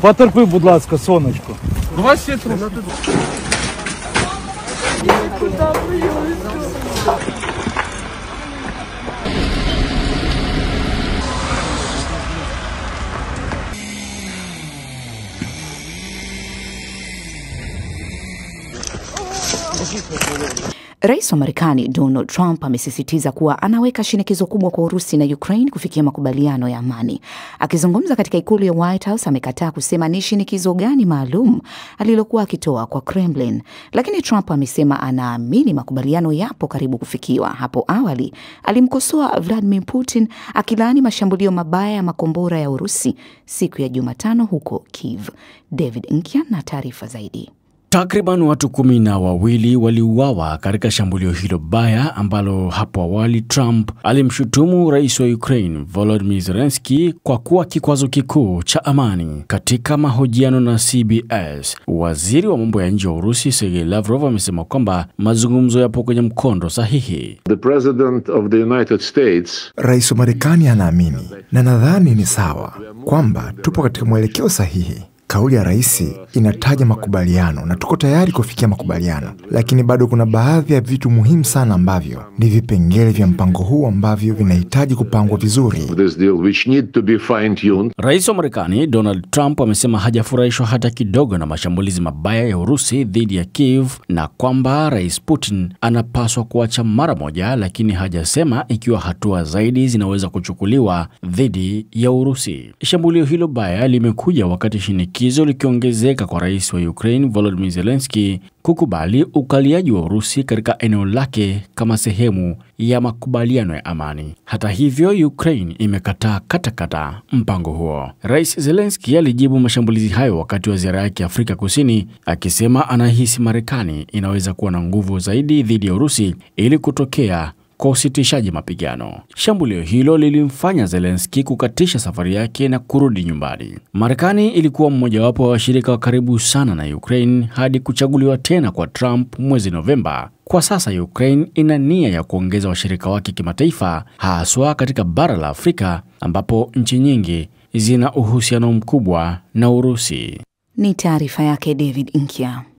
Потерпи, будь ласка, сонечко. Давай ще трохи. Rais wa Marekani Donald Trump amesisitiza kuwa anaweka shinikizo kubwa kwa Urusi na Ukraine kufikia makubaliano ya amani. Akizungumza katika ikulu ya White House, amekataa kusema ni shinikizo gani maalum alilokuwa akitoa kwa Kremlin. Lakini Trump amesema anaamini makubaliano yapo karibu kufikiwa. Hapo awali alimkosoa Vladimir Putin akilaani mashambulio mabaya ya makombora ya Urusi siku ya Jumatano huko Kyiv. David Nkya na taarifa zaidi. Takriban watu 12 waliuawa katika shambulio hilo baya ambalo hapo awali Trump alimshutumu rais wa Ukraine Volodymyr Zelensky kwa kuwa kikwazo kikuu cha amani. Katika mahojiano na CBS, waziri wa mambo ya nje wa Urusi Sergei Lavrov amesema kwamba mazungumzo yapo kwenye mkondo sahihi. The President of the United States, Rais wa Marekani anaamini na nadhani ni sawa kwamba tupo katika mwelekeo sahihi. Kauli ya rais inataja makubaliano na tuko tayari kufikia makubaliano, lakini bado kuna baadhi ya vitu muhimu sana ambavyo ni vipengele vya mpango huu ambavyo vinahitaji kupangwa vizuri. Rais wa Marekani Donald Trump amesema hajafurahishwa hata kidogo na mashambulizi mabaya ya Urusi dhidi ya Kyiv na kwamba Rais Putin anapaswa kuacha mara moja, lakini hajasema ikiwa hatua zaidi zinaweza kuchukuliwa dhidi ya Urusi. Shambulio hilo baya limekuja wakati shinikizo likiongezeka kwa rais wa Ukraine Volodymyr Zelensky kukubali ukaliaji wa Urusi katika eneo lake kama sehemu ya makubaliano ya amani. Hata hivyo, Ukraine imekataa katakata mpango huo. Rais Zelensky alijibu mashambulizi hayo wakati wa ziara yake Afrika Kusini, akisema anahisi Marekani inaweza kuwa na nguvu zaidi dhidi ya Urusi ili kutokea kwa usitishaji mapigano. Shambulio hilo lilimfanya Zelensky kukatisha safari yake na kurudi nyumbani. Marekani ilikuwa mmojawapo wa washirika wa karibu sana na Ukraine hadi kuchaguliwa tena kwa Trump mwezi Novemba. Kwa sasa Ukraine ina nia ya kuongeza washirika wake kimataifa, haswa katika bara la Afrika ambapo nchi nyingi zina uhusiano mkubwa na Urusi. Ni taarifa yake David Nkya.